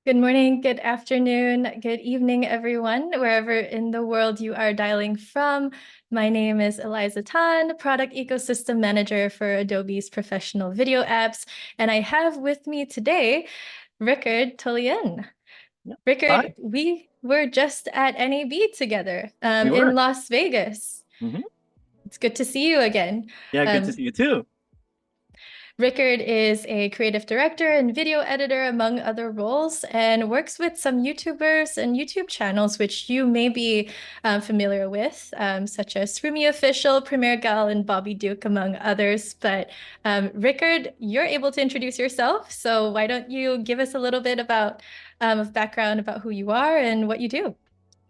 Good morning, good afternoon, good evening, everyone, wherever in the world you are dialing from. My name is Eliza Tan, Product Ecosystem Manager for Adobe's professional video apps. And I have with me today Rikard Tholén. Yeah. Rikard, Hi, we were just at NAB together we in were. Las Vegas. Hmm. It's good to see you again. Yeah, good to Um, see you too. Rikard is a creative director and video editor, among other roles, and works with some YouTubers and YouTube channels, which you may be familiar with, such as RoomieOfficial, Premier Gal, and Bobby Duke, among others. But Rikard, you're able to introduce yourself. So why don't you give us a little bit about of background about who you are and what you do?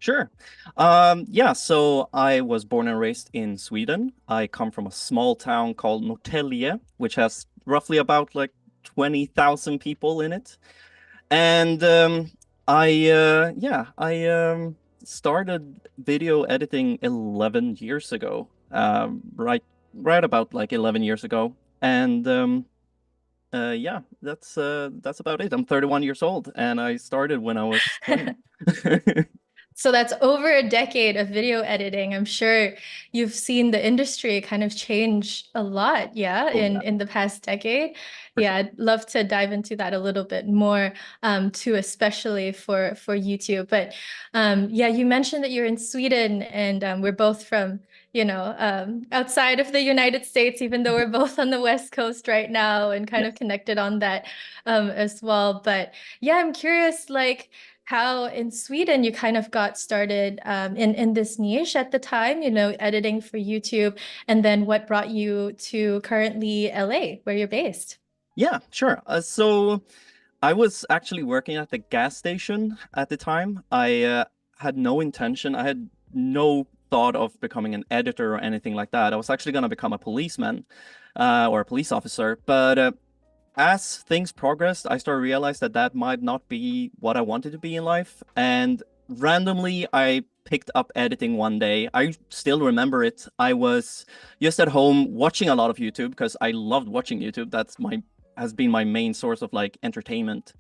Sure. Yeah, so I was born and raised in Sweden. I come from a small town called Norrtälje, which has roughly about like 20,000 people in it. And I started video editing 11 years ago. Right about like 11 years ago. And yeah, that's about it. I'm 31 years old and I started when I was 20. So that's over a decade of video editing. I'm sure you've seen the industry kind of change a lot, yeah, Oh in yeah, the past decade. for Yeah, sure. I'd love to dive into that a little bit more, too, especially for YouTube. But yeah, you mentioned that you're in Sweden, and we're both from, outside of the United States, even though we're both on the West Coast right now and kind of Yes. connected on that as well. But yeah, I'm curious, like how in Sweden you kind of got started in this niche at the time, editing for YouTube, and then what brought you to currently LA, where you're based? Yeah, sure. So I was actually working at the gas station at the time. I had no intention. I had no thought of becoming an editor or anything like that. I was actually going to become a policeman or a police officer. But as things progressed, I started to realize that that might not be what I wanted to be in life. And randomly, I picked up editing one day. I still remember it. I was just at home watching a lot of YouTube because I loved watching YouTube. That's my has been my main source of like entertainment.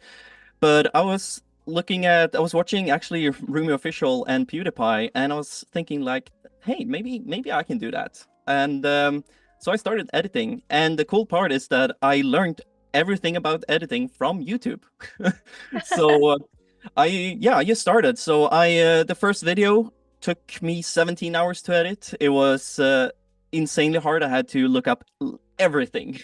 But I was watching actually RoomieOfficial and PewDiePie, and I was thinking like, hey, maybe I can do that. And so I started editing. And the cool part is that I learned everything about editing from YouTube. So I just started. So I the first video took me 17 hours to edit. It was insanely hard. I had to look up everything.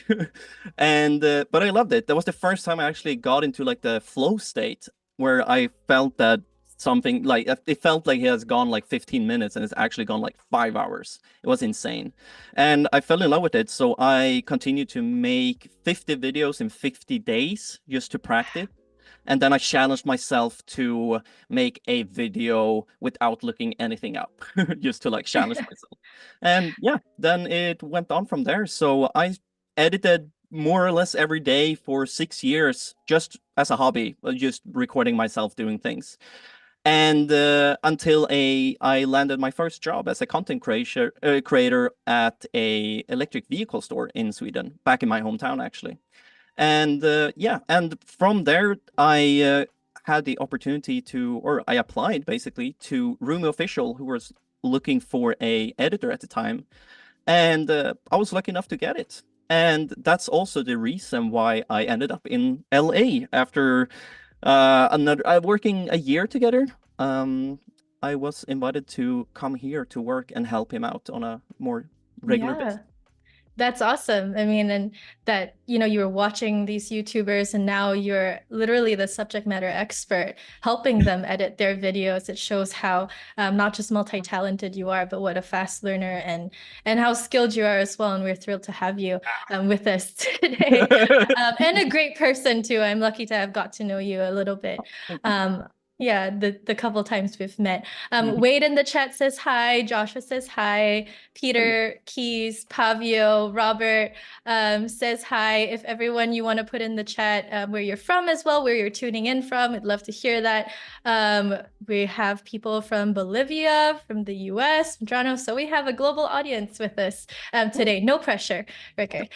And but I loved it. That was the first time I actually got into like the flow state where I felt that something like it felt like it has gone like 15 minutes and it's actually gone like 5 hours. It was insane. And I fell in love with it. So I continued to make 50 videos in 50 days just to practice. And then I challenged myself to make a video without looking anything up, just to like challenge myself. And yeah, then it went on from there. So I edited more or less every day for 6 years, just as a hobby, just recording myself doing things. And until I landed my first job as a creator at a electric vehicle store in Sweden, back in my hometown actually. And yeah, and from there, I had the opportunity to, or I applied basically to RoomieOfficial, who was looking for a editor at the time, and I was lucky enough to get it. And that's also the reason why I ended up in LA after another working a year together. Um, I was invited to come here to work and help him out on a more regular basis. Yeah. That's awesome. I mean, and that, you were watching these YouTubers and now you're literally the subject matter expert helping them edit their videos. It shows how not just multi-talented you are, but what a fast learner and how skilled you are as well. And we're thrilled to have you with us today. And a great person too. I'm lucky to have got to know you a little bit. Thank you. Um, Yeah, the couple times we've met. Mhm. Wade in the chat says hi. Joshua says hi. Hello. Peter, Keys, Pavio, Robert says hi. If everyone you want to put in the chat where you're from as well, where you're tuning in from, I'd love to hear that. We have people from Bolivia, from the US, from Toronto. So we have a global audience with us today. No pressure, Rickard.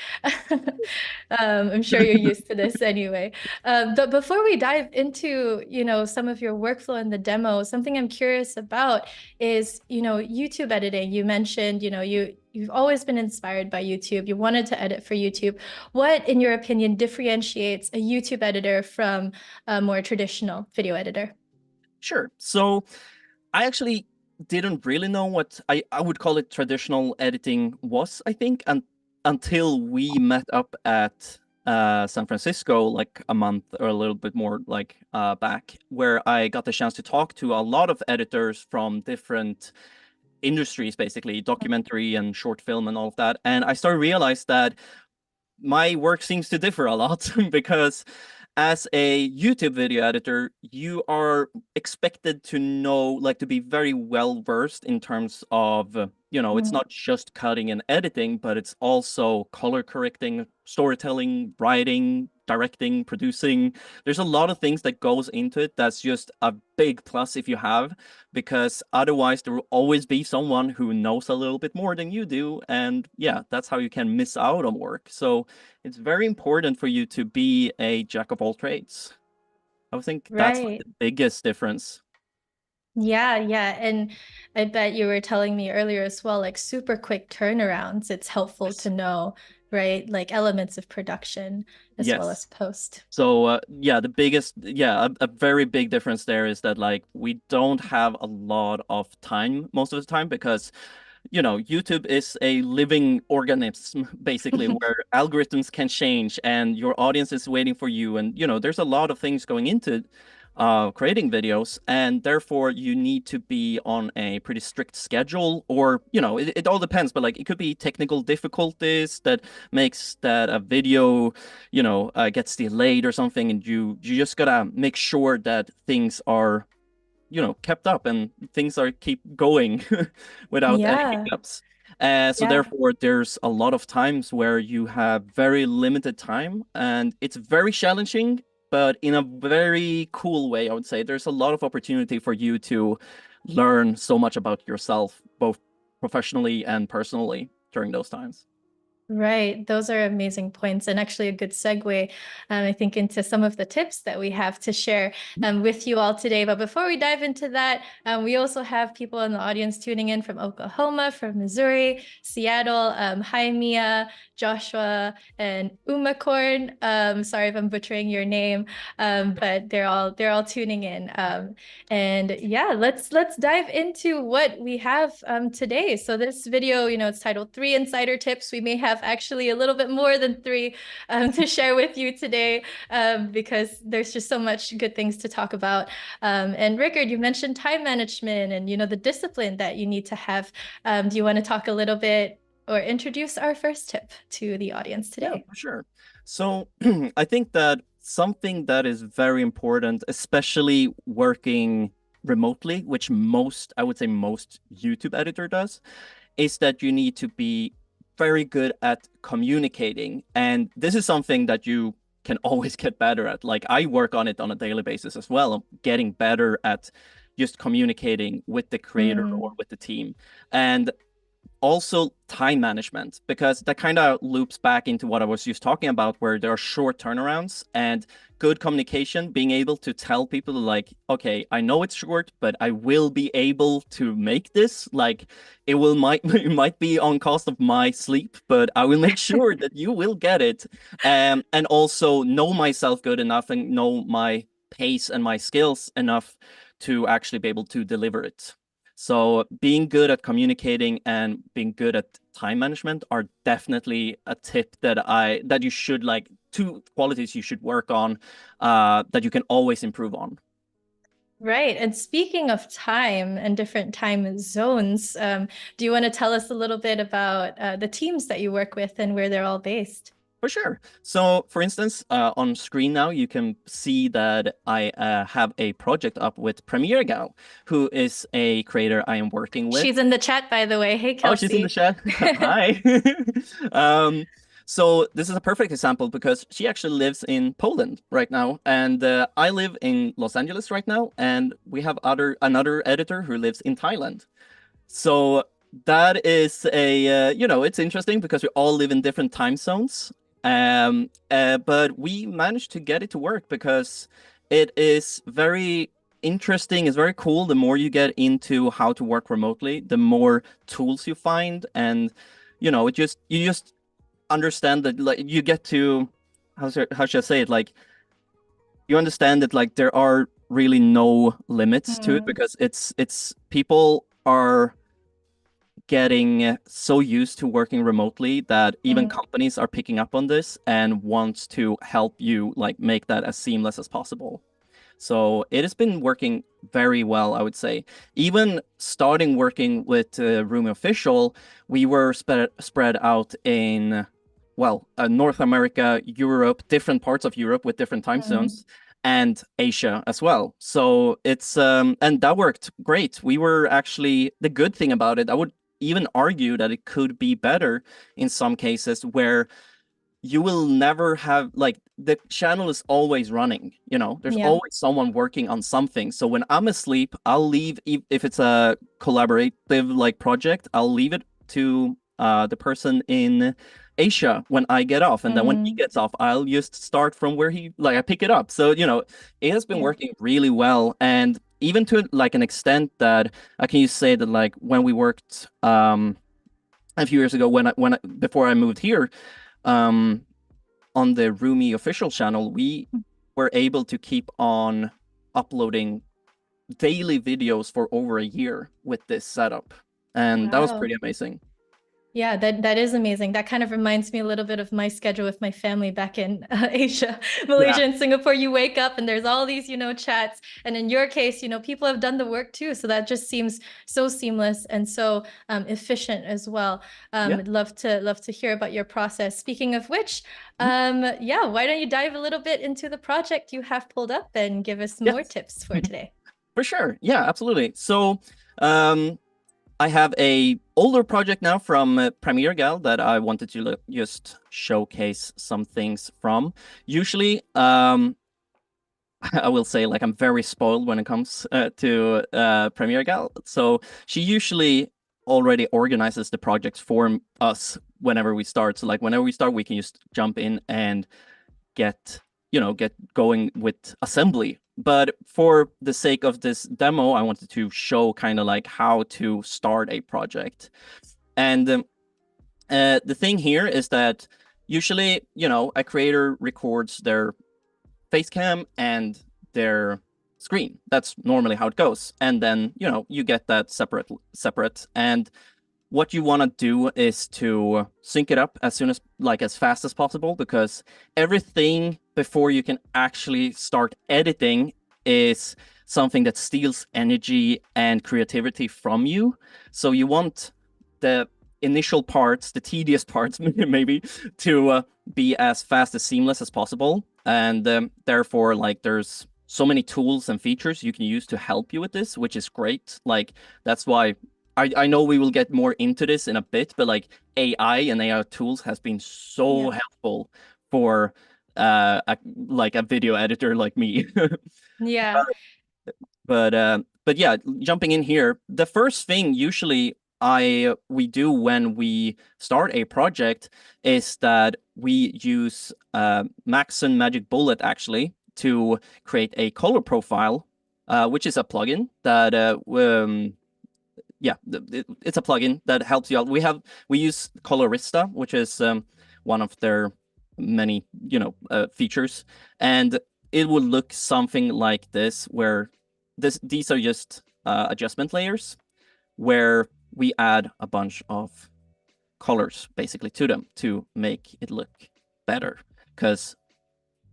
I'm sure you're used to this anyway. But before we dive into, some of your workflow and the demo, something I'm curious about is, YouTube editing. You mentioned, you've always been inspired by YouTube. You wanted to edit for YouTube. What, in your opinion, differentiates a YouTube editor from a more traditional video editor? Sure. So I actually didn't really know what I would call it traditional editing was, I think, and until we met up at San Francisco like a month or a little bit more like back, where I got the chance to talk to a lot of editors from different industries, basically documentary and short film and all of that. And I started to realize that my work seems to differ a lot because as a YouTube video editor, you are expected to know, like to be very well versed in terms of, it's not just cutting and editing, but it's also color correcting, storytelling, writing, directing, producing. There's a lot of things that goes into it that's just a big plus if you have, because otherwise there will always be someone who knows a little bit more than you do. And yeah, that's how you can miss out on work. So it's very important for you to be a jack of all trades. I would think that's like Right. the biggest difference. Yeah, yeah. And I bet you were telling me earlier as well, like super quick turnarounds. It's helpful to Yes. know, right? Like elements of production as well as Yes. post. So yeah, a very big difference there is that like we don't have a lot of time most of the time because YouTube is a living organism basically where algorithms can change and your audience is waiting for you. And, there's a lot of things going into creating videos, and therefore you need to be on a pretty strict schedule, or, it all depends, but like it could be technical difficulties that makes that a video, gets delayed or something. And you just gotta make sure that things are kept up and things are keep going without any Yeah, hiccups. So yeah. therefore, there's a lot of times where you have very limited time, and it's very challenging, but in a very cool way, I would say. There's a lot of opportunity for you to learn so much about yourself, both professionally and personally during those times. Right. Those are amazing points, and actually a good segue, I think, into some of the tips that we have to share with you all today. But before we dive into that, we also have people in the audience tuning in from Oklahoma, from Missouri, Seattle. Hi, Mia, Joshua, and Umacorn. Sorry if I'm butchering your name, but they're all tuning in. And yeah, let's dive into what we have today. So this video, it's titled 3 Insider Tips. We may have actually a little bit more than 3 to share with you today because there's just so much good things to talk about. And Rikard, you mentioned time management and, the discipline that you need to have. Do you want to talk a little bit or introduce our first tip to the audience Yeah, today? for sure. So I think that something that is very important, especially working remotely, which I would say most YouTube editor does, is that you need to be very good at communicating. And this is something that you can always get better at. Like I work on it on a daily basis as well, getting better at just communicating with the creator or Mm, with the team. And also time management, because that kind of loops back into what I was just talking about, where there are short turnarounds and good communication, being able to tell people like, okay, I know it's short, but I will be able to make this. Like it might be on cost of my sleep, but I will make sure that you will get it. And also know myself good enough and know my pace and my skills enough to actually be able to deliver it. So being good at communicating and being good at time management are definitely a tip that you should like, 2 qualities you should work on, that you can always improve on. right. And speaking of time and different time zones, do you want to tell us a little bit about the teams that you work with and where they're all based? For sure. So, for instance, on screen now, you can see that I have a project up with Premiere Gal, who is a creator I am working with. She's in the chat, by the way. Hey, Oh, she's in the Kelsey. chat. Hi. Um, so this is a perfect example because she actually lives in Poland right now, and I live in Los Angeles right now, and we have another editor who lives in Thailand. So that is it's interesting because we all live in different time zones. But we managed to get it to work because it is very interesting. It's very cool. The more you get into how to work remotely, the more tools you find, and you just understand that like you get to how should I say it, like you understand that like there are really no limits to it because it's people are getting so used to working remotely that even companies are picking up on this and wants to help you like make that as seamless as possible. So it has been working very well, I would say. Even starting working with RoomieOfficial, we were spread out in, well, North America, Europe, different parts of Europe with different time zones, and Asia as well. So it's and that worked great. We were actually, the good thing about it, I would even argue that it could be better in some cases where you will never have, like, the channel is always running, there's Yeah. always someone working on something. So when I'm asleep, I'll leave, if it's a collaborative like project, I'll leave it to the person in Asia when I get off, and then when he gets off, I'll just start from where I pick it up. So it has been Yeah. working really well, and even to like an extent that I can say that like when we worked a few years ago before I moved here, on the RoomieOfficial channel, we were able to keep on uploading daily videos for over a year with this setup, and that was Wow. pretty amazing. Yeah, that is amazing. That kind of reminds me a little bit of my schedule with my family back in Asia, Yeah. Malaysia, and Singapore. You wake up and there's all these, chats. And in your case, people have done the work too. So that just seems so seamless and so efficient as well. Yeah. I'd love to hear about your process. Speaking of which, yeah, why don't you dive a little bit into the project you have pulled up and give us some more Yes. tips for today? For sure. Yeah, absolutely. So, I have a older project now from Premiere Gal that I wanted to just showcase some things from. Usually, I will say like I'm very spoiled when it comes to Premiere Gal. So she usually already organizes the projects for us whenever we start. So like whenever we start, we can just jump in and get going with assembly. But for the sake of this demo, I wanted to show kind of like how to start a project. And the thing here is that usually, a creator records their face cam and their screen. That's normally how it goes. And then, you get that separate. And what you want to do is to sync it up as fast as possible, because everything before you can actually start editing is something that steals energy and creativity from you. So you want the initial parts, the tedious parts maybe, to be as fast as seamless as possible. And therefore, like, there's so many tools and features you can use to help you with this, which is great. Like, that's why I know we will get more into this in a bit, but like AI and AI tools has been so helpful for a video editor like me. Yeah. But yeah, jumping in here, the first thing usually we do when we start a project is that we use Maxon Magic Bullet actually to create a color profile, which is a plugin that it's a plugin that helps you out. We use Colorista, which is one of their many features, and it would look something like this, where these are just adjustment layers where we add a bunch of colors basically to them to make it look better. Because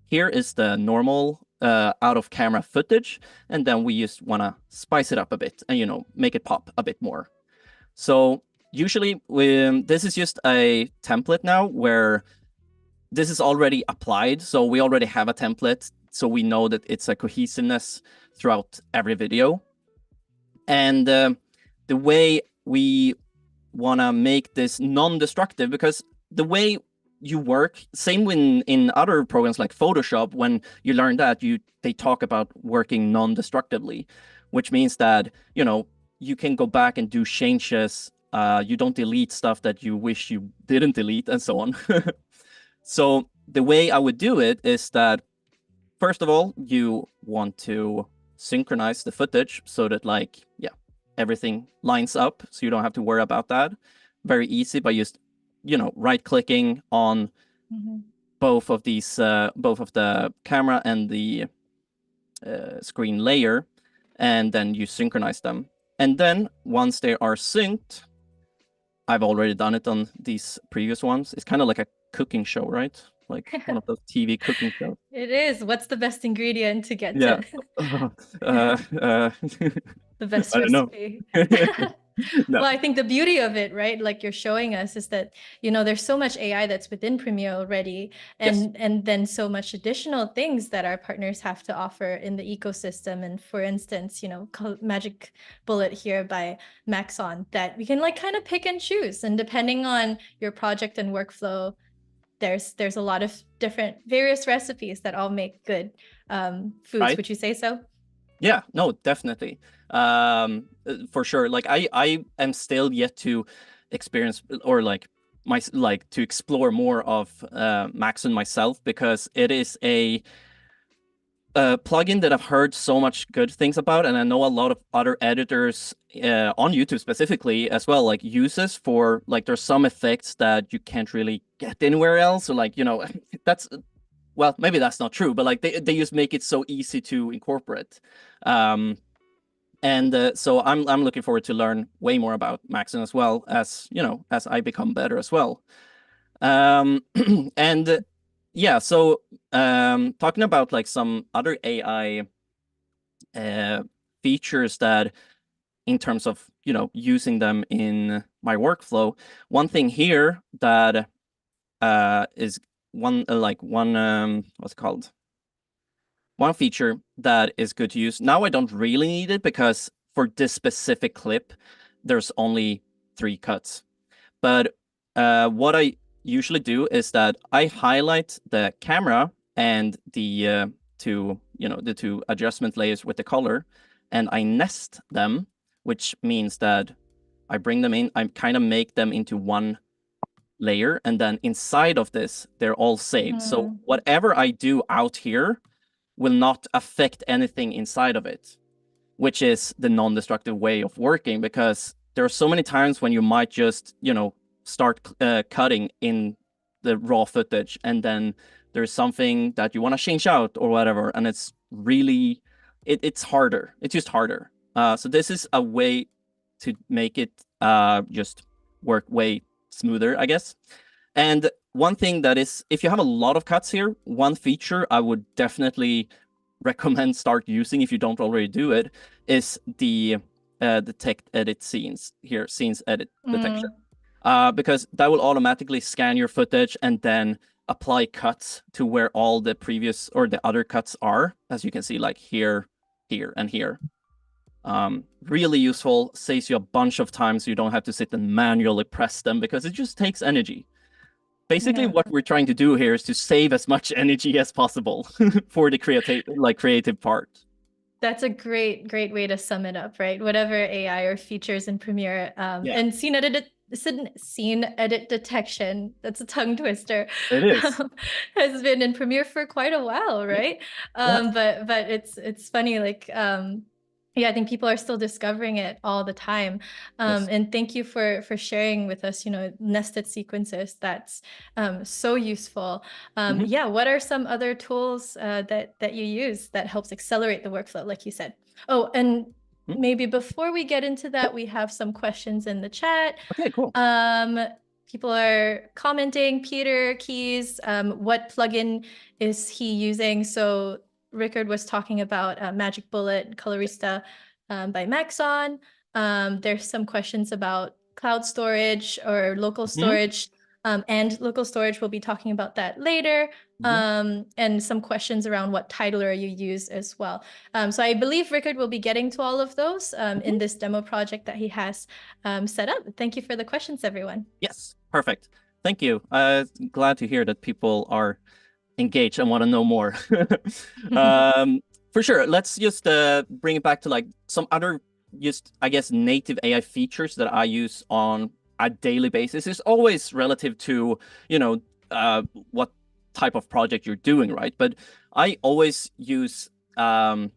here is the normal out of camera footage, and then we just want to spice it up a bit and make it pop a bit more. So usually this is just a template now where this is already applied, so we already have a template, so we know that it's a cohesiveness throughout every video. And the way we want to make this non-destructive, because the way you work, same when in other programs like Photoshop, when you learn that, they talk about working non-destructively, which means that, you know, you can go back and do changes. You don't delete stuff that you wish you didn't delete, and so on. So the way I would do it is that, first of all, you want to synchronize the footage so that, like, yeah, everything lines up, so you don't have to worry about that. Very easy by just, you know, right-clicking on both of these, both of the camera and the screen layer, and then you synchronize them. And then once they are synced, I've already done it on these previous ones. It's kind of like a cooking show, right? Like one of those TV cooking shows. It is. What's the best ingredient to get Yeah. to the best I don't know. recipe? No. Well, I think the beauty of it, right, like you're showing us, is that, you know, there's so much AI that's within Premiere already, and Yes. and then so much additional things that our partners have to offer in the ecosystem. And for instance, you know, Magic Bullet here by Maxon, that we can like kind of pick and choose, and depending on your project and workflow, there's a lot of different various recipes that all make good foods. Right? Would you say so? Yeah, no, definitely. For sure. Like I am still yet to experience, or like to explore more of Maxon myself, because it is a plugin that I've heard so much good things about, and I know a lot of other editors on YouTube specifically as well, like uses for, like, there's some effects that you can't really get anywhere else, or like, you know, that's, well, maybe that's not true, but like they just make it so easy to incorporate. And so I'm looking forward to learn way more about Maxon as well, as, you know, as I become better as well. And yeah, so talking about like some other AI features that, in terms of, you know, using them in my workflow, one thing here that is one what's it called? One feature that is good to use. Now I don't really need it, because for this specific clip, there's only 3 cuts. But what I usually do is that I highlight the camera and the the 2 adjustment layers with the color, and I nest them, which means that I bring them in, I kind of make them into one layer, and then inside of this, they're all saved. So whatever I do out here will not affect anything inside of it, which is the non-destructive way of working, because there are so many times when you might just, you know, start cutting in the raw footage, and then there's something that you want to change out or whatever, and it's really, it's harder. It's just harder. So this is a way to make it just work way smoother, I guess. And one thing that is, if you have a lot of cuts here, one feature I would definitely recommend start using, if you don't already do it, is the detect edit scenes here, scenes edit detection. Because that will automatically scan your footage and then apply cuts to where all the previous or the other cuts are, as you can see, like here, here, and here. Really useful, saves you a bunch of time, so you don't have to sit and manually press them, because it just takes energy. Basically, what we're trying to do here is to save as much energy as possible for the creative part. That's a great way to sum it up, right? Whatever AI or features in Premiere, and scene edit detection, that's a tongue twister. It is. Has been in Premiere for quite a while, right? Yes. But it's funny, like yeah, I think people are still discovering it all the time. Yes. And thank you for sharing with us, you know, nested sequences. That's so useful. Yeah, what are some other tools that you use that helps accelerate the workflow, like you said? Oh, and maybe before we get into that, we have some questions in the chat. Okay, cool. People are commenting. Peter Keys, what plugin is he using? So Rikard was talking about Magic Bullet Colorista by Maxon. There's some questions about cloud storage or local storage. and local storage. We'll be talking about that later. And some questions around what titler you use as well. So I believe Rikard will be getting to all of those in this demo project that he has set up. Thank you for the questions, everyone. Yes, perfect. Thank you. Glad to hear that people are engaged and want to know more. For sure. Let's just bring it back to like some other just, I guess, native AI features that I use on a daily basis. It's always relative to, what type of project you're doing, right? But I always use, the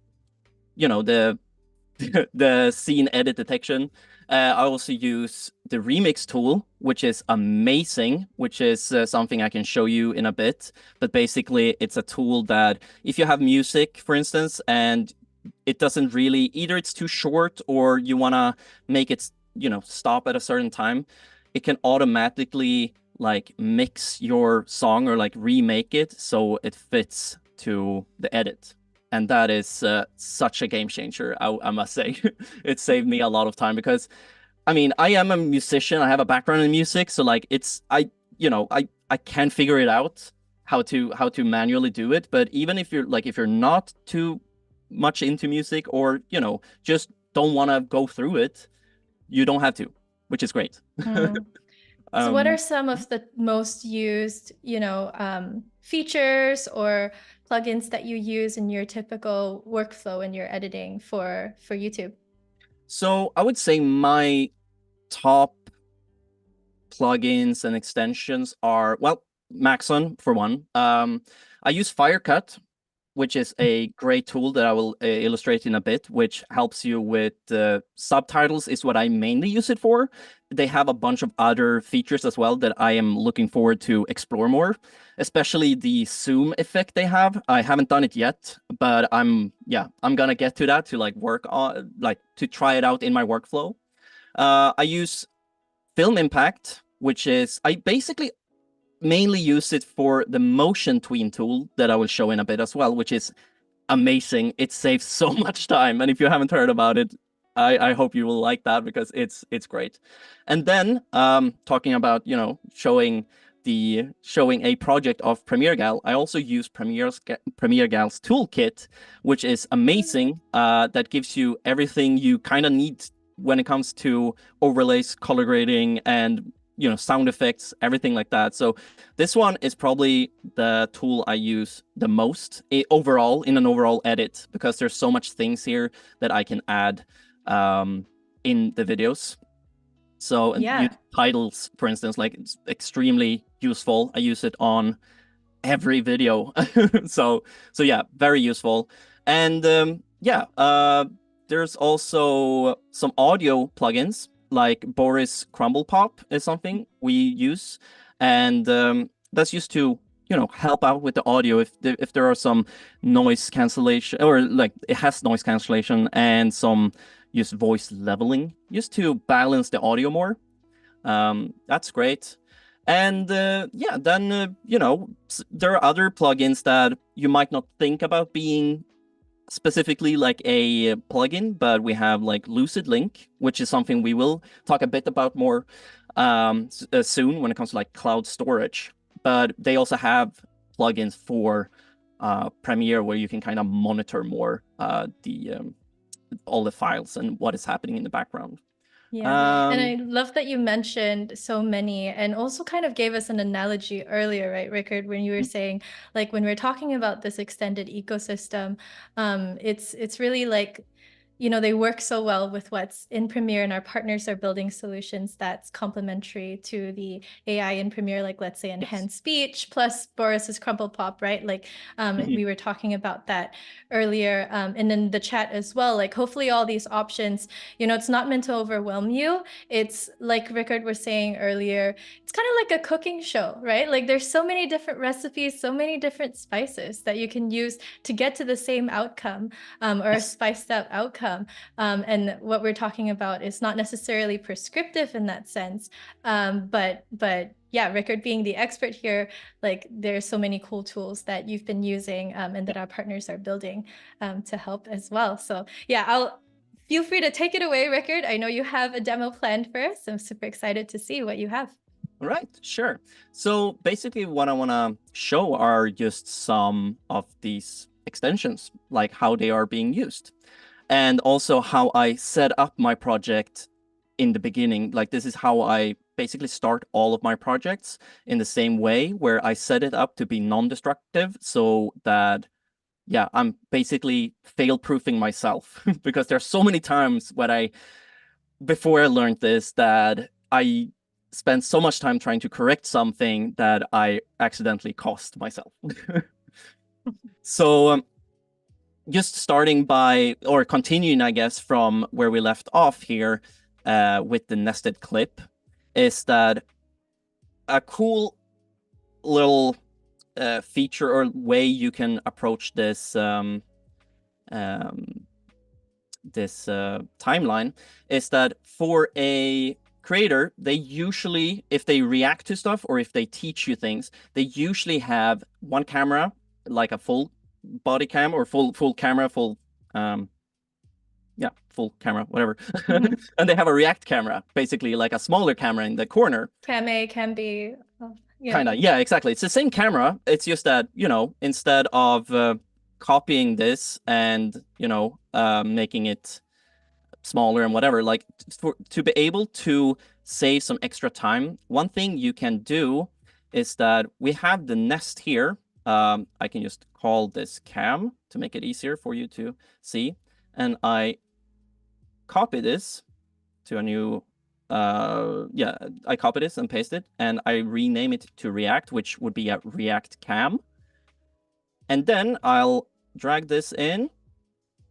the scene edit detection. I also use the remix tool, which is amazing, which is something I can show you in a bit. But basically, it's a tool that if you have music, for instance, and it doesn't really, either it's too short or you want to make it, stop at a certain time, it can automatically like mix your song or like remake it so it fits to the edit. And that is such a game changer, I must say. It saved me a lot of time because, I mean, I am a musician. I have a background in music, so like I can figure it out how to manually do it. But even if you're not too much into music or just don't want to go through it, you don't have to, which is great. So what are some of the most used, features or plugins that you use in your typical workflow in your editing for YouTube? So I would say my top plugins and extensions are, well, Maxon for one. I use Firecut, which is a great tool that I will illustrate in a bit, which helps you with subtitles is what I mainly use it for. They have a bunch of other features as well that I am looking forward to explore more, especially the zoom effect they have. I haven't done it yet, but I'm gonna get to that to like work on, like to try it out in my workflow. I use Film Impact, which is, I basically mainly use it for the motion tween tool that I will show in a bit as well, which is amazing. It saves so much time. And if you haven't heard about it, I hope you will like that because it's great. And then talking about, showing a project of Premiere Gal, I also use Premiere Gal's toolkit, which is amazing. That gives you everything you kind of need when it comes to overlays, color grading, and sound effects, everything like that. So this one is probably the tool I use the most overall in an overall edit because there's so much things here that I can add in the videos. So titles, for instance, like it's extremely useful. I use it on every video. so yeah, very useful. And there's also some audio plugins like Boris Crumble Pop is something we use, and that's used to help out with the audio if there are some noise cancellation, or like it has noise cancellation and some just voice leveling, just to balance the audio more. That's great. And then there are other plugins that you might not think about being specifically like a plugin, but we have like Lucid Link, which is something we will talk a bit about more soon when it comes to like cloud storage. But they also have plugins for Premiere where you can kind of monitor more all the files and what is happening in the background. Yeah, and I love that you mentioned so many and also kind of gave us an analogy earlier, right, Rikard, when you were saying, like, when we're talking about this extended ecosystem, it's really like, they work so well with what's in Premiere, and our partners are building solutions that's complementary to the AI in Premiere, like let's say enhanced speech plus Boris's Crumple Pop, right? Like we were talking about that earlier, and in the chat as well. Like hopefully all these options, it's not meant to overwhelm you. It's like Rikard was saying earlier, it's kind of like a cooking show, right? Like there's so many different recipes, so many different spices that you can use to get to the same outcome, or a spiced up outcome. And what we're talking about is not necessarily prescriptive in that sense, but yeah, Rikard being the expert here, like there's so many cool tools that you've been using and that our partners are building to help as well. So yeah, feel free to take it away, Rikard. I know you have a demo planned for us. I'm super excited to see what you have. All right, sure. So basically what I want to show are just some of these extensions, like how they are being used. And also how I set up my project in the beginning. Like this is how I basically start all of my projects in the same way, where I set it up to be non-destructive so that, yeah, I'm basically fail-proofing myself because there's so many times before I learned this, that I spent so much time trying to correct something that I accidentally cost myself. So just starting by, or continuing, I guess, from where we left off here with the nested clip, is that a cool little feature or way you can approach this timeline is that for a creator, they usually, if they react to stuff or if they teach you things, they usually have one camera, like a full body cam or full camera, full camera, whatever. Mhm. And they have a React camera, basically like a smaller camera in the corner. Cam A, Cam B. Yeah. Kind of, yeah, exactly. It's the same camera. It's just that, instead of copying this and, making it smaller and whatever, like to be able to save some extra time, one thing you can do is that we have the nest here. I can just call this cam to make it easier for you to see. And I copy this to a new, I copy this and paste it, and I rename it to React, which would be a React cam. And then I'll drag this in,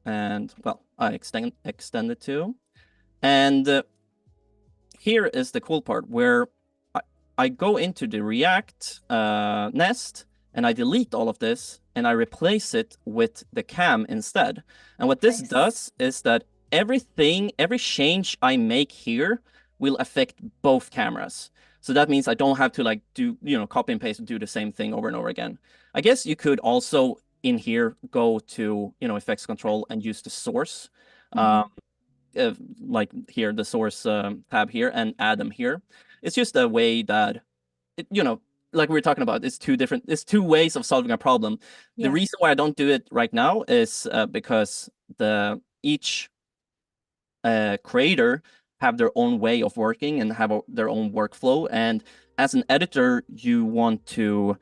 and well, I extend it to. And here is the cool part where I go into the React nest and I delete all of this and I replace it with the cam instead. And what this does is that every change I make here will affect both cameras. So that means I don't have to like do, copy and paste and do the same thing over and over again. I guess you could also in here go to, effects control and use the source. Like here, the source tab here, and add them here. It's just a way that, like we were talking about, it's two ways of solving a problem. Yeah. The reason why I don't do it right now is because each creator have their own way of working and have their own workflow. And as an editor, you want to,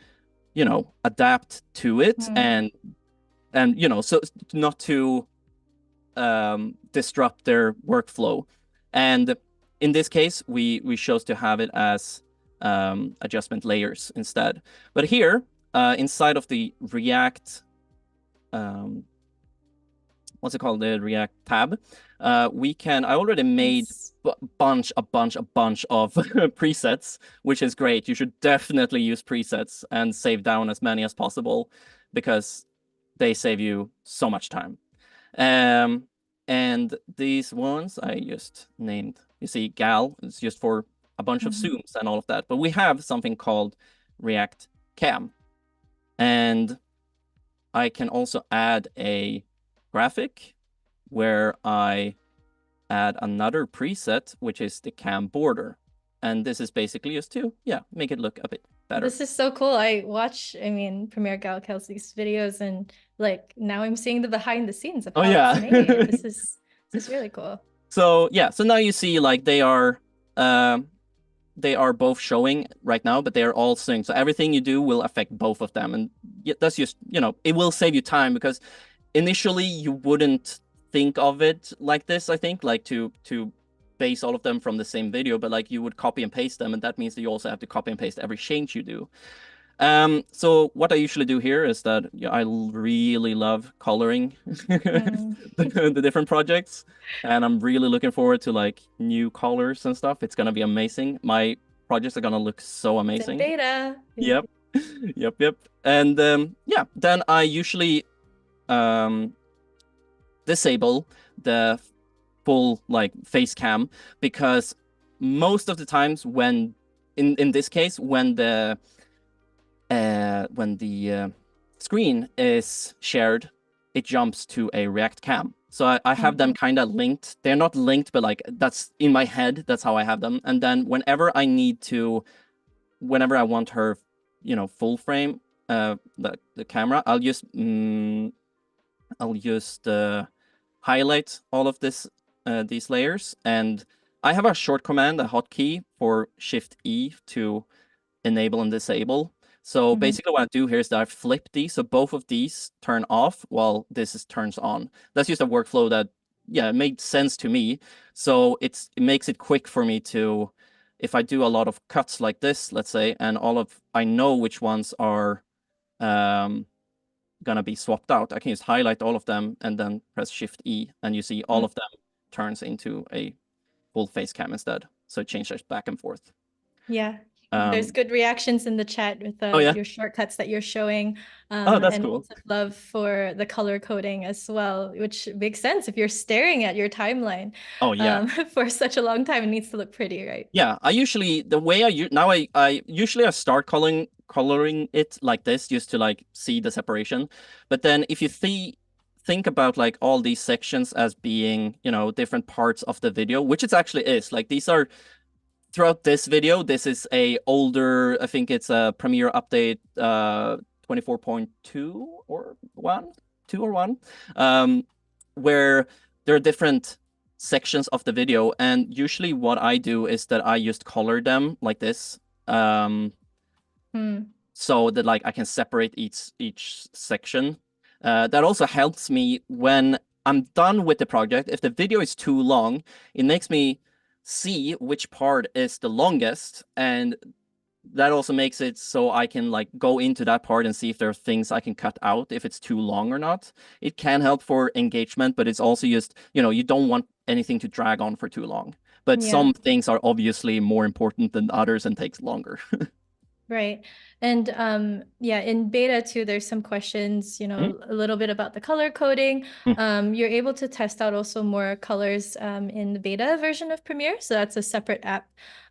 adapt to it and so not to disrupt their workflow. And in this case, we chose to have it as adjustment layers instead. But here, inside of the React, what's it called? The React tab. I already made a bunch of presets, which is great. You should definitely use presets and save down as many as possible because they save you so much time. And these ones I just named, you see, gal is just for a bunch of zooms and all of that. But we have something called React Cam. And I can also add a graphic where I add another preset, which is the cam border. And this is basically just to, make it look a bit better. This is so cool. Premiere Gal Kelsey's videos, and like now I'm seeing the behind the scenes of how it's made. This is really cool. So so now you see like they are both showing right now, but they are all synced. So everything you do will affect both of them. And that's just, it will save you time because initially you wouldn't think of it like this, I think, like to base all of them from the same video, but like you would copy and paste them, and that means that you also have to copy and paste every change you do. So what I usually do here is that I really love coloring the different projects, and I'm really looking forward to like new colors and stuff. It's gonna be amazing. My projects are gonna look so amazing. It's in beta. Yep. Yep. And then I usually disable the full like face cam, because most of the times when in this case when the screen is shared, it jumps to a React cam. So I have them kind of linked. They're not linked, but like that's in my head. That's how I have them. And then whenever I need to whenever I want her, full frame, the camera, I'll just highlight all of these layers, and I have a short command, a hotkey for Shift E to enable and disable. So basically what I do here is that I flip these, so both of these turn off while this turns on. That's just a workflow that, yeah, it made sense to me. So it makes it quick for me to, if I do a lot of cuts like this, let's say, and I know which ones are gonna be swapped out, I can just highlight all of them and then press Shift E, and you see all of them turns into a full face cam instead. So it changes back and forth. Yeah. There's good reactions in the chat with your shortcuts that you're showing. That's and cool. lots of love for the color coding as well, which makes sense if you're staring at your timeline for such a long time. It needs to look pretty, right? Yeah, I usually I start coloring it like this just to like see the separation. But then if you think about like all these sections as being, different parts of the video, which it actually is. Like these are throughout this video, this is a older, I think it's a Premiere update 24.2 or 1, 2 or 1, where there are different sections of the video, and usually what I do is that I just color them like this, so that like I can separate each section. That also helps me when I'm done with the project. If the video is too long, it makes me see which part is the longest, and that also makes it so I can like go into that part and see if there are things I can cut out if it's too long or not. It can help for engagement, but it's also just, you don't want anything to drag on for too long. But some things are obviously more important than others and takes longer. Right. And in beta too, there's some questions, a little bit about the color coding. You're able to test out also more colors in the beta version of Premiere. So that's a separate app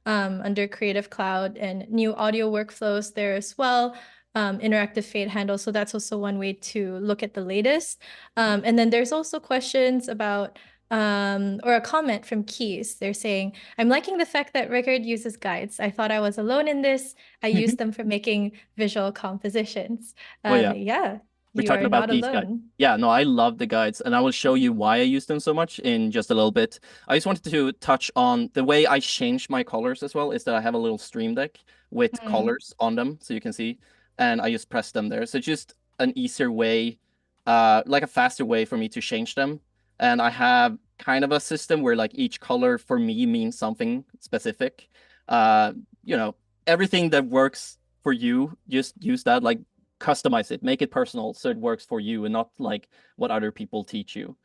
under Creative Cloud, and new audio workflows there as well. Interactive fade handle. So that's also one way to look at the latest. And then there's also questions about or a comment from Keys. They're saying, I'm liking the fact that Rikard uses guides. I thought I was alone in this. I use them for making visual compositions. Yeah, We're you talking are about not these guides. alone. Yeah, no, I love the guides, and I will show you why I use them so much in just a little bit. I just wanted to touch on the way I change my colors as well, is that I have a little stream deck with colors on them, so you can see, and I just press them there. So it's just an easier way, like a faster way for me to change them. And I have kind of a system where like each color for me means something specific. Everything that works for you, just use that, like customize it, make it personal so it works for you and not like what other people teach you.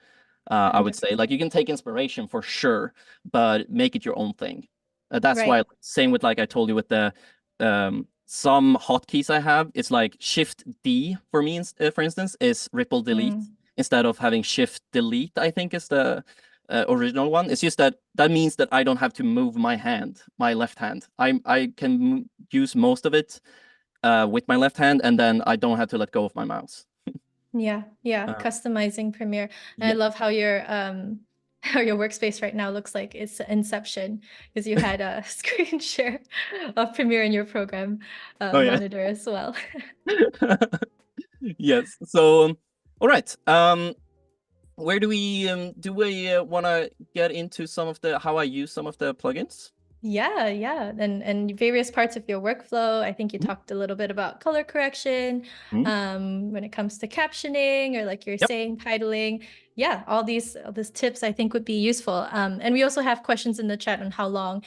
I would say like you can take inspiration for sure, but make it your own thing. That's why, same with like I told you with the some hotkeys I have, it's like Shift D for me, for instance, is ripple delete instead of having Shift delete, I think is the original one. It's just that means that I don't have to move my left hand. I can use most of it with my left hand, and then I don't have to let go of my mouse. Yeah, customizing Premiere. And I love how your workspace right now looks like it's Inception, because you had a screen share of Premiere in your program monitor as well. Yes. So, all right. Where do we want to get into some of how I use some of the plugins? Yeah, and various parts of your workflow. I think you talked a little bit about color correction, when it comes to captioning, or like you're saying, titling. Yeah, all these tips I think would be useful. And we also have questions in the chat on how long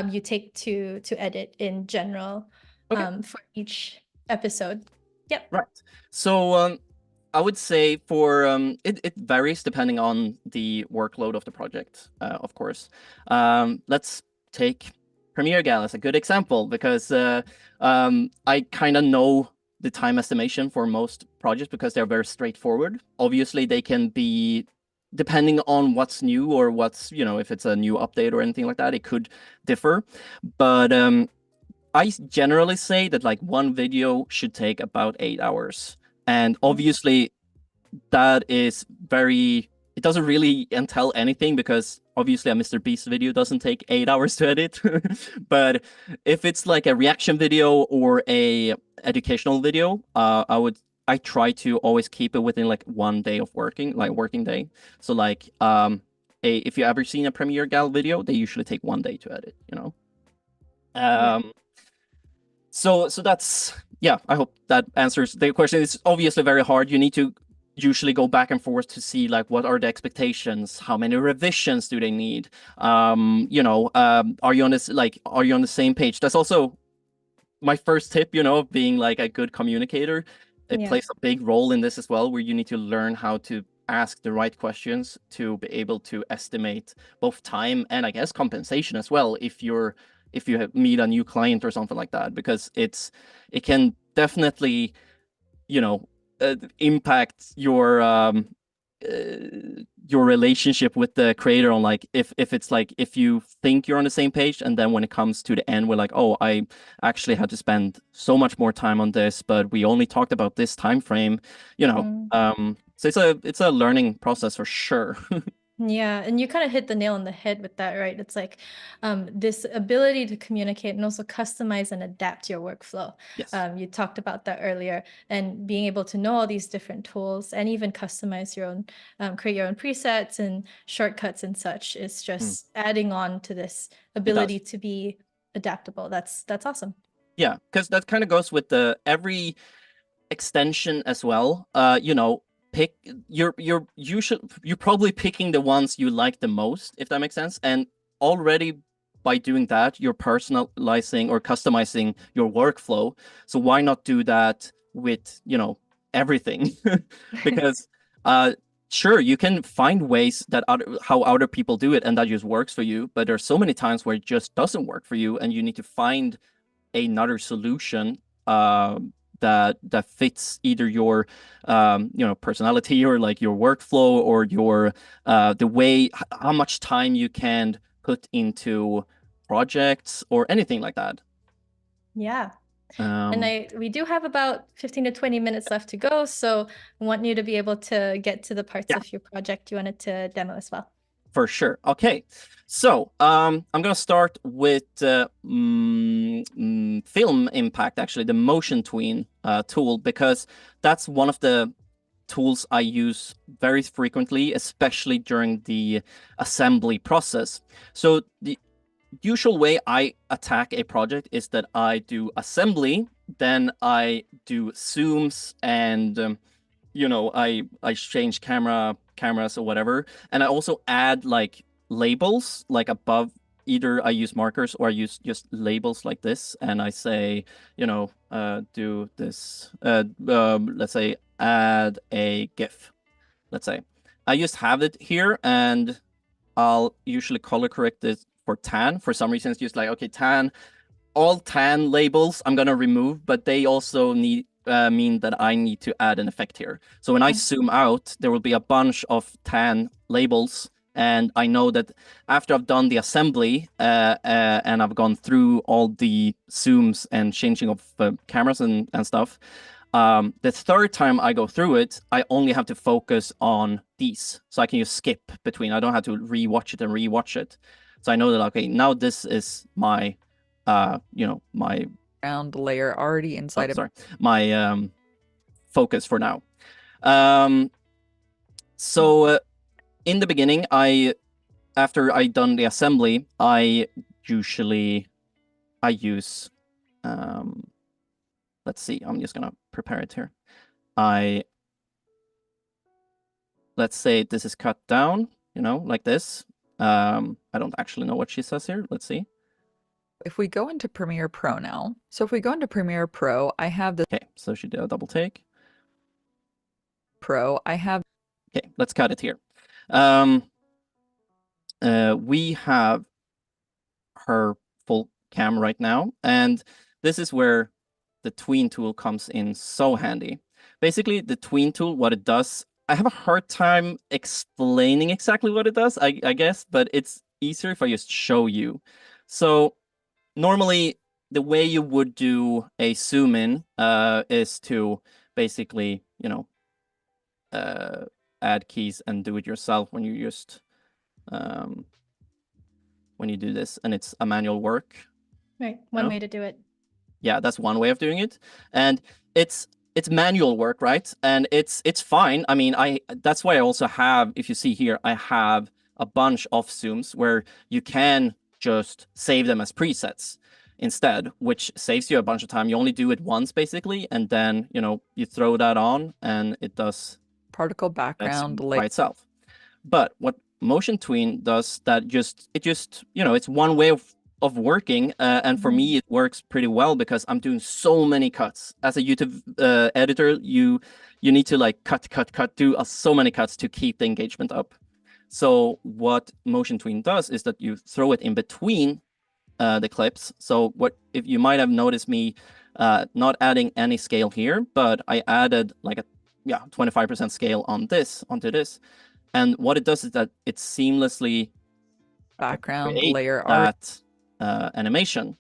you take to edit in general for each episode. Yep. Right. So I would say for it varies depending on the workload of the project, of course. Let's take Premiere Gal as a good example, because I kind of know the time estimation for most projects because they're very straightforward. Obviously, they can be, depending on what's new or what's, if it's a new update or anything like that, it could differ. But I generally say that like one video should take about 8 hours. And obviously, that is very it doesn't really entail anything because obviously a Mr. Beast video doesn't take 8 hours to edit. But if it's like a reaction video or a educational video, I try to always keep it within like 1 day of working day. So like if you ever seen a Premiere Gal video, they usually take 1 day to edit, you know. Yeah. So that's, yeah, I hope that answers the question. It's obviously very hard. You need to usually go back and forth to see like what are the expectations, how many revisions do they need, are you on this, like, are you on the same page? That's also my first tip, of being like a good communicator. It Yeah. plays a big role in this as well, where you need to learn how to ask the right questions to be able to estimate both time and I guess compensation as well if you meet a new client or something like that, because it can definitely impact your relationship with the creator on like if it's like if you think you're on the same page and then when it comes to the end we're like, oh, I actually had to spend so much more time on this, but we only talked about this time frame. Mm. So it's a learning process for sure. Yeah, and you kind of hit the nail on the head with that, right? It's like this ability to communicate and also customize and adapt your workflow. Yes. You talked about that earlier, and being able to know all these different tools and even customize your own, create your own presets and shortcuts and such is just adding on to this It does. ability to be adaptable. That's awesome. Yeah, because that kind of goes with the every extension as well. Pick you're probably picking the ones you like the most, if that makes sense. And already by doing that, you're personalizing or customizing your workflow. So why not do that with, everything? Because sure, you can find ways that how other people do it and that just works for you, but there's so many times where it just doesn't work for you and you need to find another solution that fits either your personality or like your workflow or your the way how much time you can put into projects or anything like that. Yeah. And we do have about 15 to 20 minutes left to go, so I want you to be able to get to the parts Yeah, of your project you wanted to demo as well. for sure. Okay, so I'm gonna start with film impact, actually, the motion tween tool, because that's one of the tools I use very frequently, especially during the assembly process. So the usual way I attack a project is that I do assembly, then I do zooms, and I change cameras or whatever, and I also add like labels like above. Either I use markers or I use just labels like this, and I say, do this. Let's say add a GIF. Let's say I just have it here, and I'll usually color correct this for tan. For some reason, it's just like, okay, tan. All tan labels I'm gonna remove, but they also mean that I need to add an effect here. So when I zoom out, there will be a bunch of tan labels, and I know that after I've done the assembly and I've gone through all the zooms and changing of cameras and stuff, the third time I go through it, I only have to focus on these. So I can just skip between. I don't have to rewatch it and rewatch it. So I know that, okay, now this is my my Ground layer already inside of my focus for now. So in the beginning, after I done the assembly, I use let's see, I'm just gonna prepare it here. Let's say this is cut down, like this. I don't actually know what she says here. Let's see. If we go into Premiere Pro now, so if we go into Premiere Pro, I have this. Okay, so she did a double take. Pro, I have. Okay, let's cut it here. We have her full cam right now, and this is where the Tween tool comes in so handy. Basically, the Tween tool, what it does, I have a hard time explaining exactly what it does, I guess, but it's easier if I just show you. So normally, the way you would do a zoom in is to basically, add keys and do it yourself when you just when you do this, and it's a manual work. Right. One way to do it. Yeah, that's one way of doing it, and it's manual work, right? And it's fine. I mean, that's why I also have, if you see here, I have a bunch of zooms where you can just save them as presets instead, which saves you a bunch of time. You only do it once basically, and then you throw that on and it does particle background by itself. But what Motion Tween does, that it's one way of working, and for me it works pretty well because I'm doing so many cuts. As a YouTube editor, you need to like cut, do so many cuts to keep the engagement up. So what Motion Tween does is that you throw it in between the clips. So if you might have noticed me not adding any scale here, but I added like a 25% scale onto this. And what it does is that it seamlessly background layer art animation,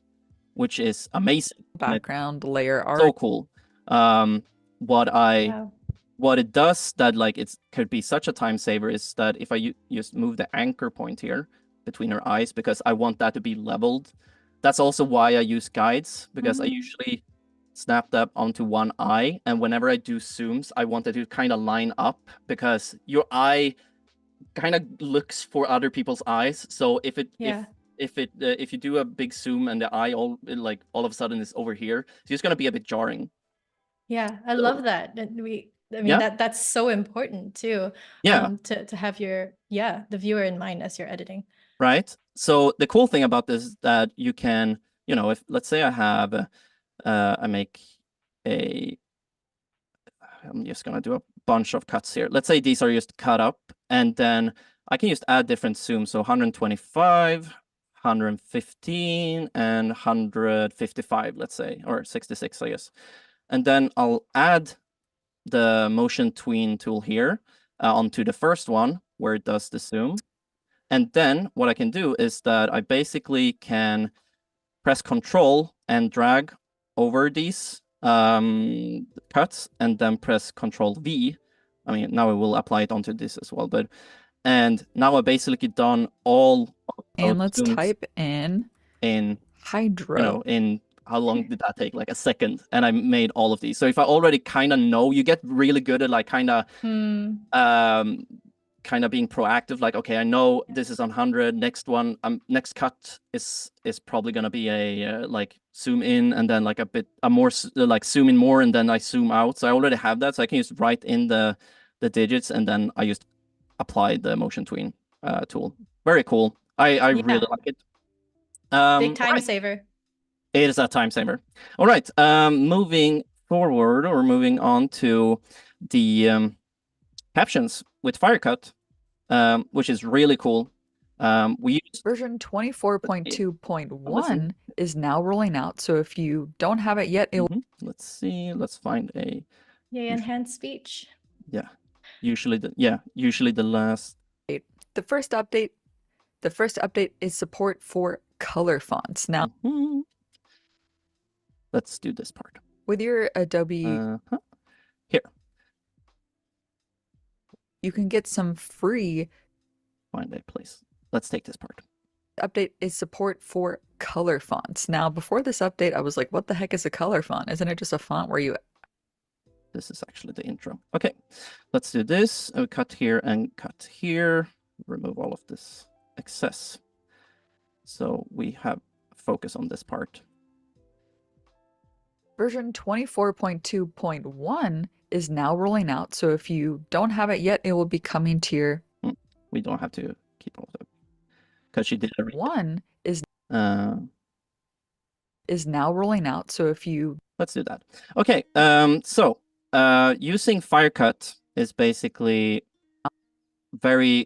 which is amazing. Background layer art. So cool. What it does that like it could be such a time saver is that if I just move the anchor point here between her eyes, because I want that to be leveled. That's also why I use guides, because I usually snap that onto one eye, and whenever I do zooms, I want it to kind of line up, because your eye kind of looks for other people's eyes. So if you do a big zoom and the eye all of a sudden is over here, it's just going to be a bit jarring. Yeah, I love that. That's so important too. Yeah. To have the viewer in mind as you're editing. Right. So the cool thing about this is that you can, if let's say I have I'm just gonna do a bunch of cuts here. Let's say these are just cut up, and then I can just add different zooms. So 125, 115, and 155, let's say, or 66, I guess. And then I'll add the Motion Tween tool here onto the first one where it does the zoom. And then what I can do is that I basically can press Control and drag over these cuts, and then press Control V. I mean, now I will apply it onto this as well, and now I basically done all of those. And let's type in hydro. In how long did that take? Like a second, and I made all of these. So if I already kind of know, you get really good at like kind of being proactive, like, okay, I know this is on 100, next one, next cut is probably going to be a like zoom in, and then like a more like zoom in more, and then I zoom out. So I already have that, so I can just write in the digits, and then I just apply the Motion Tween tool. Very cool. I really like it. Big time saver. It is a time saver. All right, moving forward, or moving on to the captions with Firecut, which is really cool. We use version 24.2.1 is now rolling out. So if you don't have it yet, let's see. Let's find a enhanced speech. Yeah, usually the last. The first update is support for color fonts. Now, let's do this part with your Adobe. Here. You can get some free. Find a place. Let's take this part. Update is support for color fonts. Now, before this update, I was like, what the heck is a color font? Isn't it just a font where you... This is actually the intro. Okay, let's do this. I'll cut here and cut here. Remove all of this excess. So we have focus on this part. Version 24.2.1 is now rolling out. So if you don't have it yet, it will be coming to your... We don't have to keep all of them, because she did everything. One is now rolling out. So if you... Let's do that. Okay, so using Firecut is basically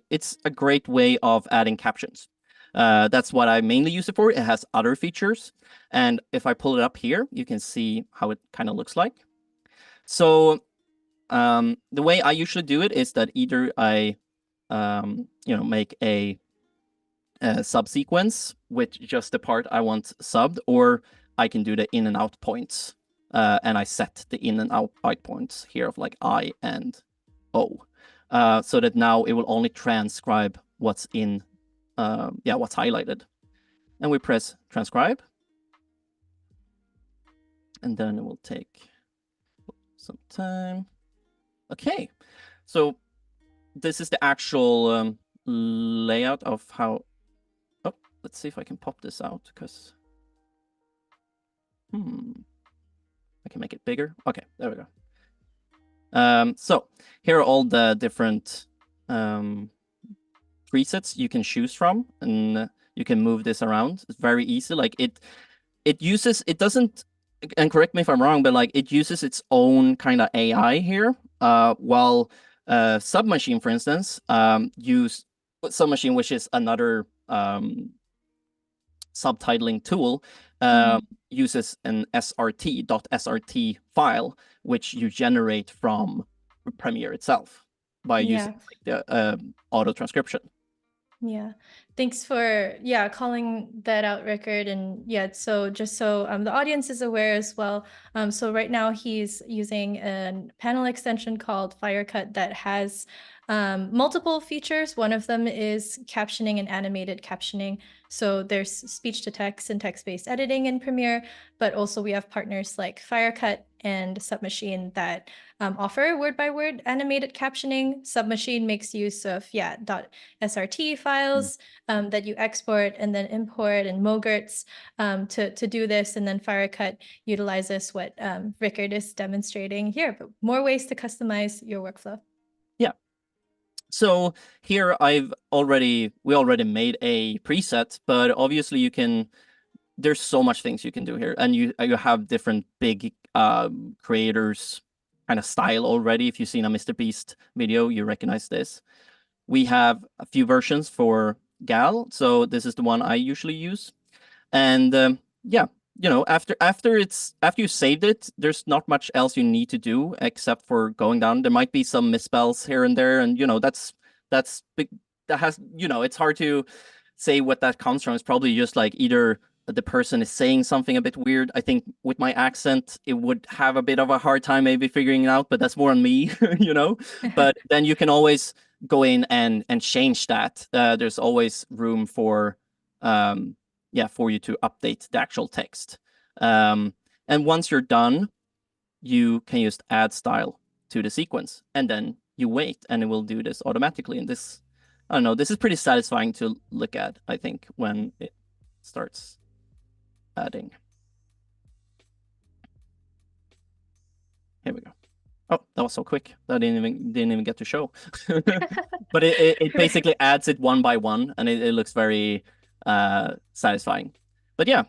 it's a great way of adding captions. That's what I mainly use it for. It has other features, and if I pull it up here, you can see how it kind of looks like. So the way I usually do it is that either I make a subsequence with just the part I want subbed, or I can do the in and out points, and I set the in and out points here of like I and O. so that now it will only transcribe what's in, what's highlighted. And we press transcribe. And then it will take some time. Okay, so this is the actual layout of how. Oh, let's see if I can pop this out, because I can make it bigger. Okay, there we go. So here are all the different presets you can choose from, and you can move this around. It's very easy. Like it doesn't, and correct me if I'm wrong, but like it uses its own kind of AI here, while Submachine, for instance, use Submachine, which is another subtitling tool, uses an .srt file, which you generate from Premiere itself by using the auto transcription. Yeah, thanks for calling that out, Rikard. And so just so the audience is aware as well. So right now he's using a panel extension called Firecut that has multiple features. One of them is captioning and animated captioning. So there's speech to text and text-based editing in Premiere, but also we have partners like Firecut and Submachine that offer word-by-word animated captioning. Submachine makes use of .srt files that you export and then import, and mogerts to do this. And then Firecut utilizes what Rikard is demonstrating here, but more ways to customize your workflow. Yeah. So here we already made a preset, but obviously you can. There's so much things you can do here, and you have different big creators kind of style already. If you've seen a MrBeast video, you recognize this. We have a few versions for Gal, so this is the one I usually use. And after you saved it, there's not much else you need to do except for going down. There might be some misspells here and there, and that's big. That has it's hard to say what that comes from. It's probably just like either the person is saying something a bit weird. I think with my accent, it would have a bit of a hard time maybe figuring it out, but that's more on me, But then you can always go in and change that. There's always room for you to update the actual text. And once you're done, you can just add style to the sequence, and then you wait, and it will do this automatically. And this, I don't know, this is pretty satisfying to look at, I think, when it starts adding. Here we go. Oh, that was so quick. That didn't even get to show. But it basically adds it one by one, and it looks very satisfying. But yeah,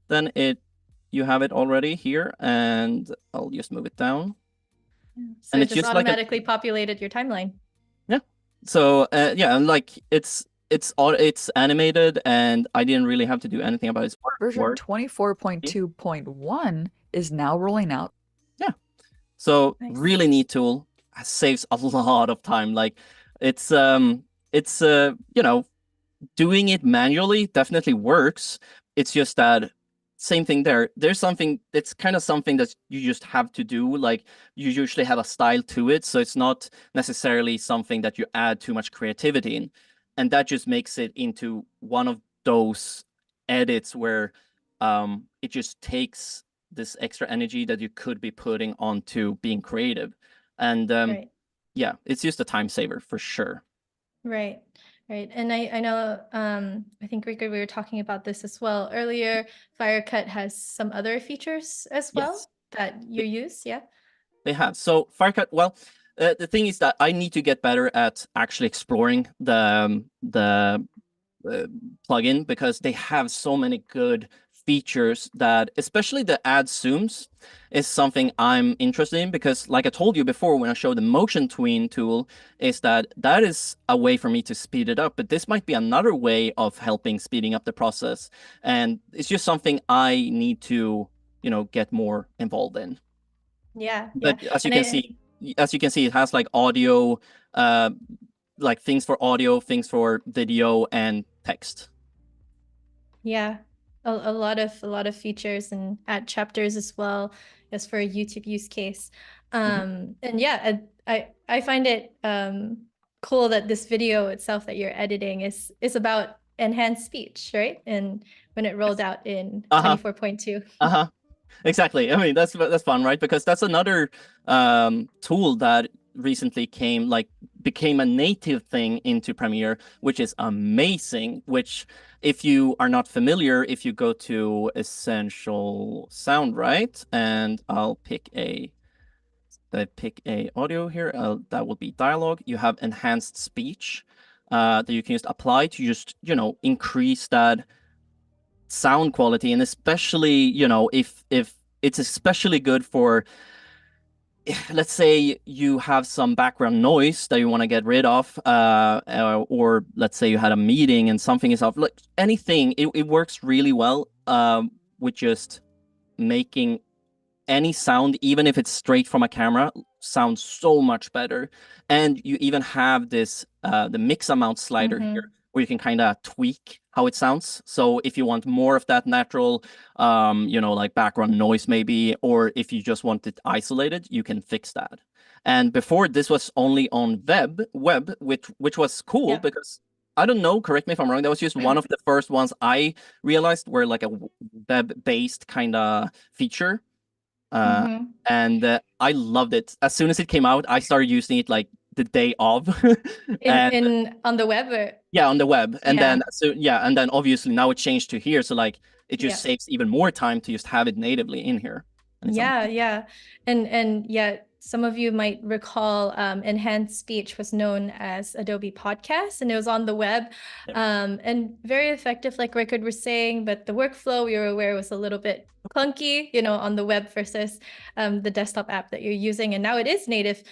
then you have it already here, and I'll just move it down. So and it just automatically populated your timeline. Yeah. So and like it's animated, and I didn't really have to do anything about it. Version 24.2.1 is now rolling out. Yeah. So nice. Really neat tool. It saves a lot of time. Like it's doing it manually definitely works. It's just that same thing there. There's something, it's kind of something that you just have to do. Like you usually have a style to it. So it's not necessarily something that you add too much creativity in. And that just makes it into one of those edits where it just takes this extra energy that you could be putting onto being creative. And right. Yeah, it's just a time saver for sure. Right. Right. And I know, I think, Rikard, we were talking about this as well earlier. Firecut has some other features as well that you use. Yeah. They have. So Firecut, well, the thing is that I need to get better at actually exploring the plugin, because they have so many good features that, especially the add zooms, is something I'm interested in, because like I told you before when I showed the motion tween tool, is that is a way for me to speed it up, but this might be another way of helping speeding up the process, and it's just something I need to get more involved in. Yeah. But as you can see, it has like audio, like things for audio, things for video, and text. Yeah. A lot of features, and add chapters as well as for a YouTube use case. And yeah, I find it cool that this video itself that you're editing is about enhanced speech, right? And when it rolled out in 24.2. Exactly. I mean, that's fun, right? Because that's another tool that recently became a native thing into Premiere, which is amazing. Which, if you are not familiar, if you go to Essential Sound, right, and I'll pick a audio here, that will be dialogue. You have enhanced speech that you can just apply to just, increase that sound quality. And especially, if it's especially good for, let's say you have some background noise that you want to get rid of, or let's say you had a meeting and something is off, like anything, it works really well with just making any sound, even if it's straight from a camera, sounds so much better. And you even have this the mix amount slider here, where you can kind of tweak how it sounds. So if you want more of that natural, like background noise maybe, or if you just want it isolated, you can fix that. And before, this was only on web, which was cool because, I don't know, correct me if I'm wrong, that was just one of the first ones I realized were like a web-based kind of feature. And I loved it. As soon as it came out, I started using it like the day of. On the web? Yeah, on the web. And then obviously now it changed to here. So like it just saves even more time to just have it natively in here. And some of you might recall enhanced speech was known as Adobe Podcast, and it was on the web, and very effective, like Rikard was saying, but the workflow, we were aware, was a little bit clunky, on the web versus the desktop app that you're using. And now it is native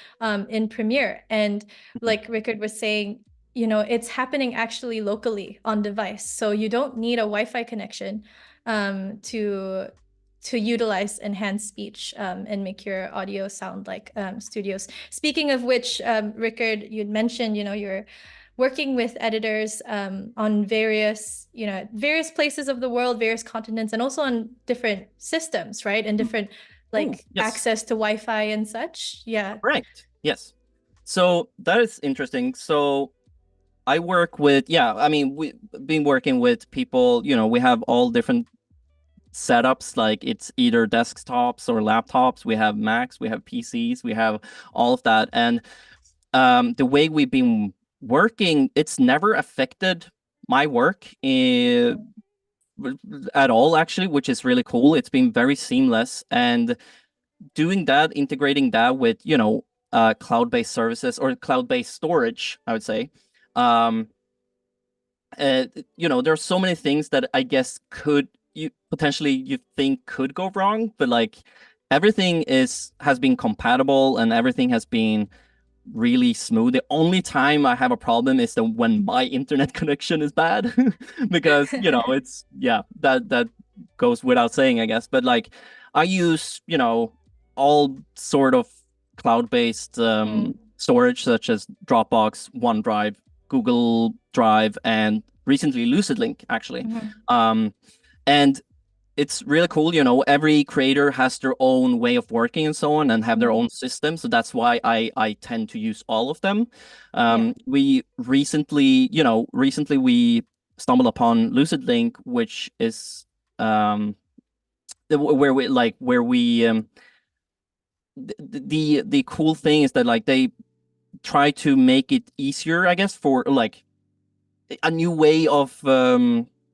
in Premiere. And like Rikard was saying, it's happening actually locally on device. So you don't need a Wi-Fi connection to utilize enhanced speech and make your audio sound like studios. Speaking of which, Rikard, you'd mentioned, you're working with editors on various places of the world, various continents, and also on different systems, right? And different access to Wi-Fi and such. Yeah. Right. Yes. So that is interesting. So I work with, we've been working with people, we have all different setups, like it's either desktops or laptops. We have Macs, we have PCs, we have all of that. And the way we've been working, it's never affected my work at all, actually, which is really cool. It's been very seamless. And doing that, integrating that with, cloud-based services or cloud-based storage, I would say. There's so many things that I guess you think could go wrong, but like everything has been compatible and everything has been really smooth. The only time I have a problem is when my internet connection is bad, because it's that goes without saying, I guess. But like I use all sort of cloud-based storage, such as Dropbox, OneDrive, Google Drive, and recently Lucid Link, actually. And it's really cool, every creator has their own way of working and so on, and have their own system. So that's why I tend to use all of them. We recently we stumbled upon Lucid Link, which is the cool thing is that like they try to make it easier, I guess, for like a new way of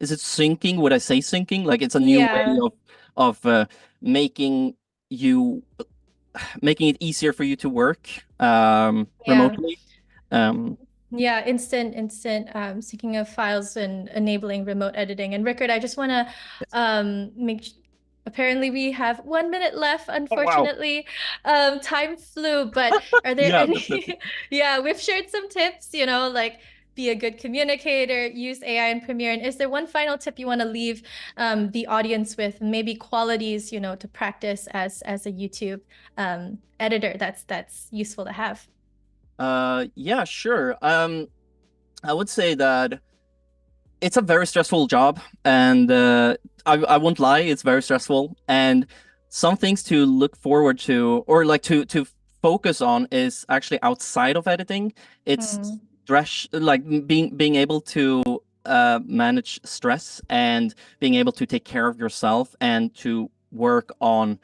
is it syncing? Would I say syncing? Like it's a new way of making it easier for you to work remotely. Instant syncing of files and enabling remote editing. And Rikard, I just want to apparently we have 1 minute left, unfortunately. Oh, wow. Time flew, but are there any we've shared some tips, like be a good communicator, use AI in Premiere. And is there one final tip you want to leave the audience with, maybe qualities, to practice as a YouTube editor that's useful to have? Yeah, sure. I would say that it's a very stressful job, and I won't lie, it's very stressful. And some things to look forward to, or like to focus on is actually outside of editing. It's stress, like being able to manage stress and being able to take care of yourself and to work on,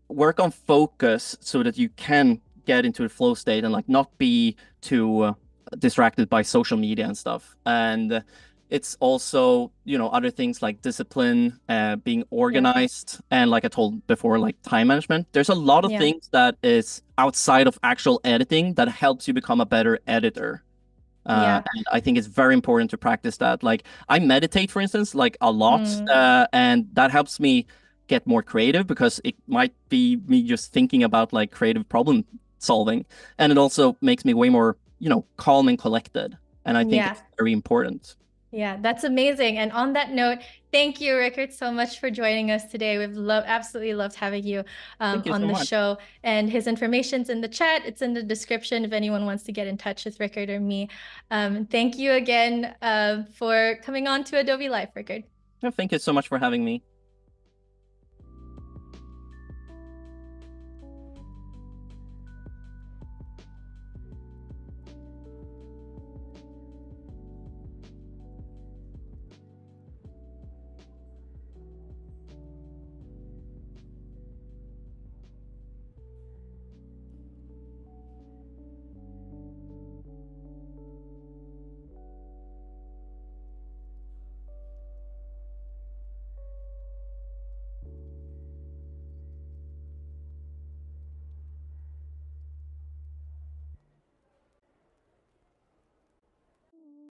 work on focus so that you can get into the flow state and like not be too distracted by social media and stuff. And it's also, other things like discipline, being organized, and like I told before, like time management. There's a lot of things that is outside of actual editing that helps you become a better editor. And I think it's very important to practice that. Like I meditate, for instance, like a lot, and that helps me get more creative because it might be me just thinking about like creative problem solving, and it also makes me way more, calm and collected. And I think it's very important. Yeah, that's amazing. And on that note, thank you, Rikard, so much for joining us today. We've absolutely loved having you, on the show. And his information's in the chat. It's in the description if anyone wants to get in touch with Rikard or me. Thank you again for coming on to Adobe Live, Rikard. Thank you so much for having me.